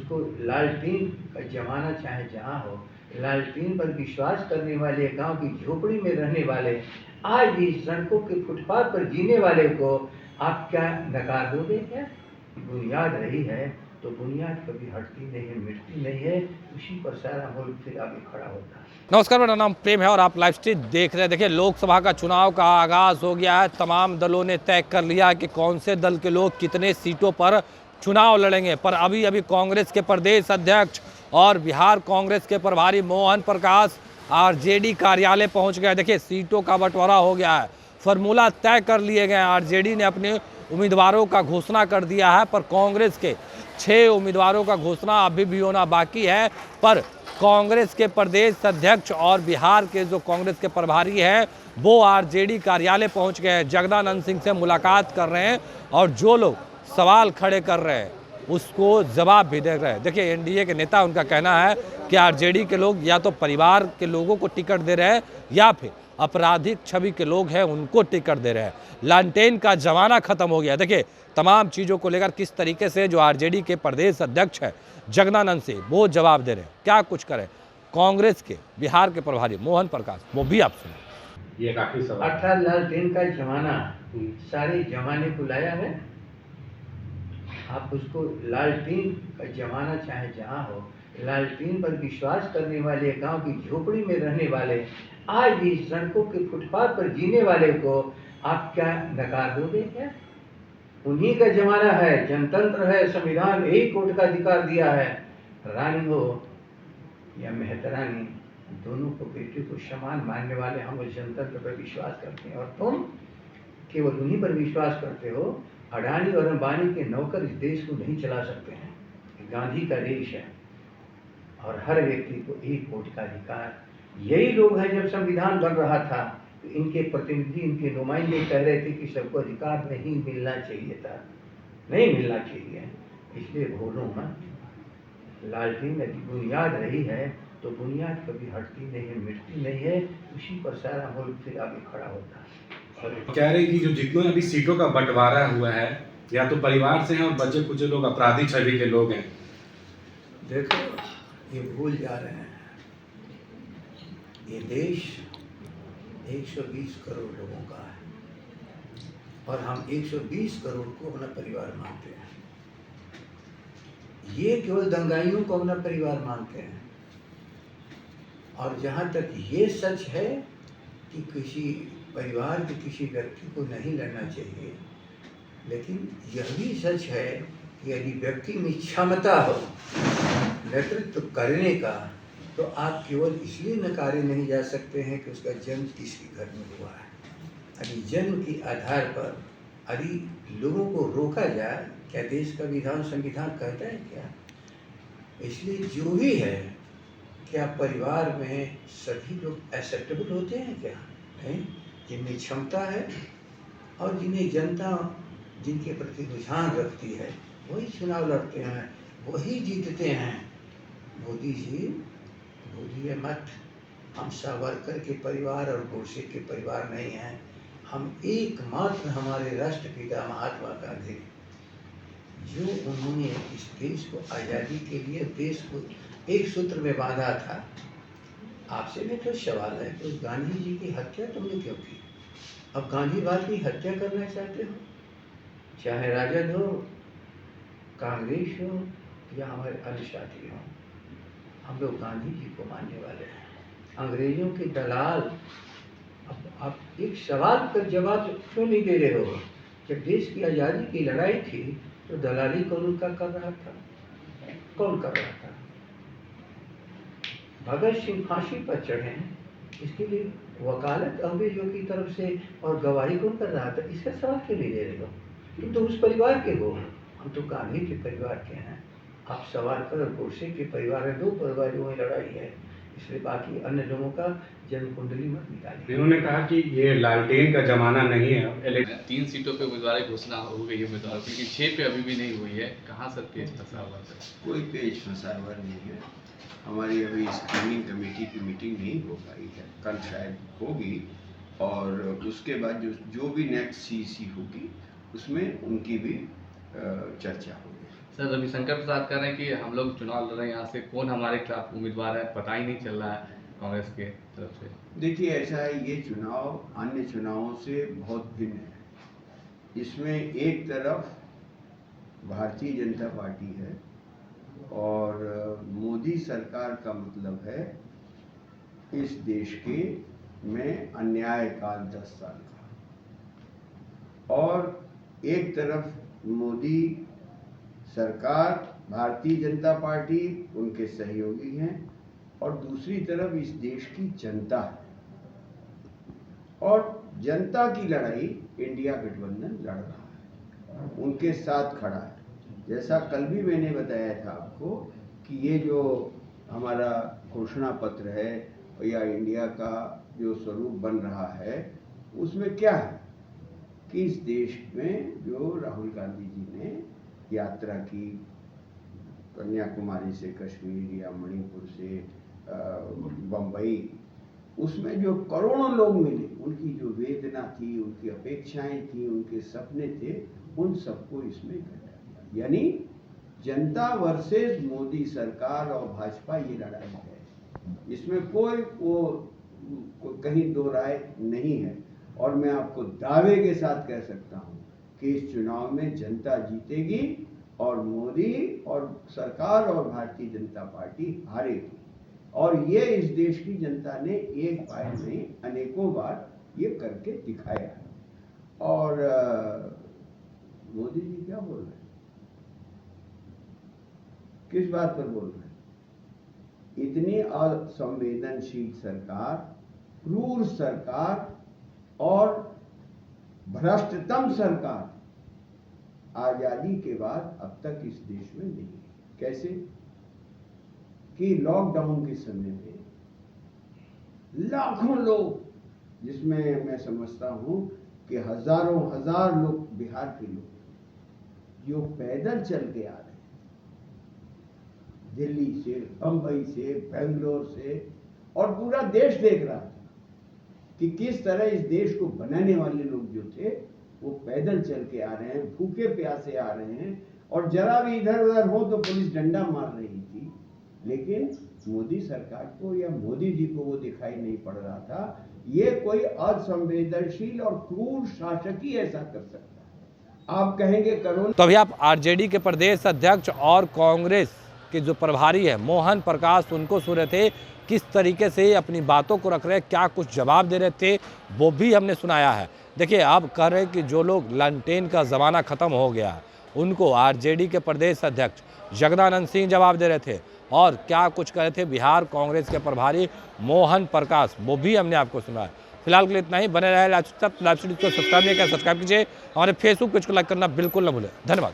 उसको लालटीन का जमाना चाहे जहाँ हो, लालटीन पर विश्वास करने वाले, गांव की झोपड़ी में रहने वाले, आज भी सड़कों के फुटपाथ पर जीने वाले को आप क्या नकार दोगे? क्या बुनियाद रही है तो बुनियाद कभी हटती नहीं है, मिटती नहीं है, उसी पर सारा मुल्क फिर आगे खड़ा होता है। नमस्कार, मेरा नाम प्रेम है और आप लाइव स्ट्रीम देख रहे हैं। देखिए, लोकसभा का चुनाव का आगाज हो गया है। तमाम दलों ने तय कर लिया है कि कौन से दल के लोग कितने सीटों पर चुनाव लड़ेंगे। पर अभी कांग्रेस के प्रदेश अध्यक्ष और बिहार कांग्रेस के प्रभारी मोहन प्रकाश आरजेडी कार्यालय पहुंच गए। देखिए, सीटों का बंटवारा हो गया है, फॉर्मूला तय कर लिए गए हैं। आरजेडी ने अपने उम्मीदवारों का घोषणा कर दिया है, पर कांग्रेस के 6 उम्मीदवारों का घोषणा अभी भी होना बाकी है। पर कांग्रेस के प्रदेश अध्यक्ष और बिहार के जो कांग्रेस के प्रभारी हैं वो आरजेडी कार्यालय पहुंच गए हैं, जगदानंद सिंह से मुलाकात कर रहे हैं और जो लोग सवाल खड़े कर रहे हैं उसको जवाब भी दे रहे हैं। देखिए, एनडीए के नेता, उनका कहना है कि आरजेडी के लोग या तो परिवार के लोगों को टिकट दे रहे हैं या फिर आपराधिक छवि के लोग हैं उनको टिकट दे रहे हैं। लालटेन का जमाना खत्म हो गया। देखिए, तमाम चीज़ों को लेकर किस तरीके से जो आरजेडी के प्रदेश अध्यक्ष है जगदानंद सिंह वो जवाब दे रहे हैं, क्या कुछ करें कांग्रेस के बिहार के प्रभारी मोहन प्रकाश, वो भी आप सुने। ये काफी सवाल। अर्थात लालटेन का जमाना सारे जमाने को लाया है। आप उसको लालटेन का जमाना चाहे जहाँ हो, लालटेन पर विश्वास करने वाले, गांव की झोपड़ी में रहने वाले, आज भी सड़कों के फुटपाथ पर जीने वाले को आप क्या नकार दोगे? क्या उन्हीं का जमाना है, जनतंत्र है, संविधान यही कोर्ट का अधिकार दिया है। रानी हो या मेहतरानी, दोनों को, बेटी को समान मानने वाले हम उस जनतंत्र पर विश्वास करते हैं। और तुम केवल उन्हीं पर विश्वास करते हो। अडानी और अंबानी के नौकर इस देश को नहीं चला सकते हैं। गांधी का देश है और हर व्यक्ति को एक वोट का अधिकार। यही लोग हैं, जब संविधान बन रहा था तो इनके प्रतिनिधि, इनके नुमाइंदे कह रहे थे कि सबको अधिकार नहीं मिलना चाहिए था, नहीं मिलना चाहिए। इसलिए भूलो मत। लालटेन यदि बुनियाद रही है तो बुनियाद कभी हटती नहीं है, मिटती नहीं है, उसी पर सारा मुल्क फिर आगे खड़ा होता है। कह रहे कि जो जितने अभी सीटों का बंटवारा हुआ है या तो परिवार से हैं और बचे कुछ लोग अपराधी छवि के लोग हैं। देखो, ये भूल जा रहे हैं, ये देश 120 करोड़ लोगों का है और हम 120 करोड़ को अपना परिवार मानते हैं। ये केवल दंगाइयों को अपना परिवार मानते हैं। और जहाँ तक ये सच है कि किसी परिवार के किसी व्यक्ति को नहीं लड़ना चाहिए, लेकिन यह भी सच है कि यदि व्यक्ति में क्षमता हो नेतृत्व करने का, तो आप केवल इसलिए नकारे नहीं जा सकते हैं कि उसका जन्म किसी घर में हुआ है। यदि जन्म के आधार पर यदि लोगों को रोका जाए, क्या देश का विधान संविधान कहता है क्या? इसलिए जो भी है, क्या परिवार में सभी लोग एक्सेप्टेबल होते हैं? क्या नहीं? जिनमें क्षमता है और जिन्हें जनता, जिनके प्रति रुझान रखती है, वही चुनाव लड़ते हैं, वही जीतते हैं। मोदी जी भूलिए मत, हम सावरकर के परिवार और गोडसे के परिवार नहीं हैं। हम एकमात्र हमारे राष्ट्रपिता महात्मा गांधी, जो उन्होंने इस देश को आज़ादी के लिए, देश को एक सूत्र में बांधा था। आपसे भी तो सवाल है कि उस गांधी जी की हत्या तुमने क्यों की? अब गांधीवाद की हत्या करना चाहते हो? चाहे राजद हो, कांग्रेस हो या हमारे अन्य साथी हो, हम लोग गांधी जी को मानने वाले हैं। अंग्रेजों के दलाल, अब आप एक सवाल का जवाब क्यों नहीं दे रहे हो? जब देश की आज़ादी की लड़ाई थी तो दलाली कौन उनका कर रहा था? कौन कर रहा था? भगत सिंह फांसी पर चढ़े, इसके लिए वकालत अंग्रेजों की तरफ से और गवाही कौन कर रहा था? इसका सवाल क्यों नहीं दे रहे हो? तुम तो उस परिवार के हो, हम तो गांधी के परिवार के हैं। आप सावरकर और गोडसे के परिवार में, 2 परिवारों में लड़ाई है, इसलिए बाकी अन्य लोगों का जन्म कुंडली मत निकालिए। इन्होंने कहा कि ये लालटेन का जमाना नहीं है। 3 सीटों पे उम्मीदवार की घोषणा हो गई है उम्मीदवारों की, 6 पे अभी भी नहीं हुई है। कहाँ सब पेज फंसा हुआ है? कोई पेज फंसा हुआ नहीं है। हमारी अभी स्क्रीनिंग कमेटी की मीटिंग नहीं हो पाई है, कल शायद होगी और उसके बाद जो भी नेक्स्ट सीसी होगी उसमें उनकी भी चर्चा होगी। सर रविशंकर प्रसाद कह रहे हैं कि हम लोग चुनाव लड़ रहे हैं, यहाँ से कौन हमारे खिलाफ उम्मीदवार है पता ही नहीं चल रहा है कांग्रेस के तरफ से। देखिए ऐसा है, ये चुनाव अन्य चुनावों से बहुत भिन्न है। इसमें एक तरफ भारतीय जनता पार्टी है और मोदी सरकार का मतलब है इस देश के में अन्याय काल 10 साल का, और एक तरफ मोदी सरकार, भारतीय जनता पार्टी उनके सहयोगी हैं, और दूसरी तरफ इस देश की जनता है, और जनता की लड़ाई इंडिया गठबंधन लड़ रहा है, उनके साथ खड़ा है। जैसा कल भी मैंने बताया था आपको कि ये जो हमारा घोषणा पत्र है या इंडिया का जो स्वरूप बन रहा है, उसमें क्या है कि इस देश में जो राहुल गांधी जी ने यात्रा की, कन्याकुमारी से कश्मीर या मणिपुर से बम्बई, उसमें जो करोड़ों लोग मिले, उनकी जो वेदना थी, उनकी अपेक्षाएं थी, उनके सपने थे, उन सबको इसमें घटाया गया। यानी जनता वर्सेस मोदी सरकार और भाजपा ये लड़ाई है, इसमें कोई कहीं दो राय नहीं है। और मैं आपको दावे के साथ कह सकता हूं कि इस चुनाव में जनता जीतेगी और मोदी और सरकार और भारतीय जनता पार्टी हारेगी। और ये इस देश की जनता ने एक बार नहीं अनेकों बार ये करके दिखाया है। और मोदी जी क्या बोल रहे हैं, किस बात पर बोल रहे हैं? इतनी असंवेदनशील सरकार, क्रूर सरकार और भ्रष्टतम सरकार आजादी के बाद अब तक इस देश में नहीं है। कैसे कि लॉकडाउन के समय में लाखों लोग, जिसमें मैं समझता हूं कि हजारों हजार लोग, बिहार के लोग जो पैदल चल के आ रहे हैं, दिल्ली से, बंबई से, बेंगलोर से, और पूरा देश देख रहा था कि किस तरह इस देश को बनाने वाले लोग जो थे वो पैदल चल के आ रहे हैं, भूखे प्यासे आ रहे हैं, और जरा भी इधर उधर हो तो पुलिस डंडा मार रही थी। लेकिन मोदी सरकार को या मोदी जी को वो दिखाई नहीं पड़ रहा था। ये कोई असंवेदनशील और क्रूर शासक ही ऐसा कर सकता है। आप कहेंगे करो। तो अभी आप आरजेडी के प्रदेश अध्यक्ष और कांग्रेस के जो प्रभारी है मोहन प्रकाश, उनको सुन रहे थे, किस तरीके से अपनी बातों को रख रहे, क्या कुछ जवाब दे रहे थे, वो भी हमने सुनाया है। देखिए, आप कह रहे हैं कि जो लोग लालटेन का ज़माना ख़त्म हो गया, उनको आरजेडी के प्रदेश अध्यक्ष जगदानंद सिंह जवाब दे रहे थे, और क्या कुछ कह रहे थे बिहार कांग्रेस के प्रभारी मोहन प्रकाश, वो भी हमने आपको सुना है। फिलहाल के लिए इतना ही। बने रहे लाइव स्ट्रीट को सब्सक्राइब नहीं किया, सब्सक्राइब कीजिए। हमारे फेसबुक पेज को लाइक करना बिल्कुल न भूलें। धन्यवाद।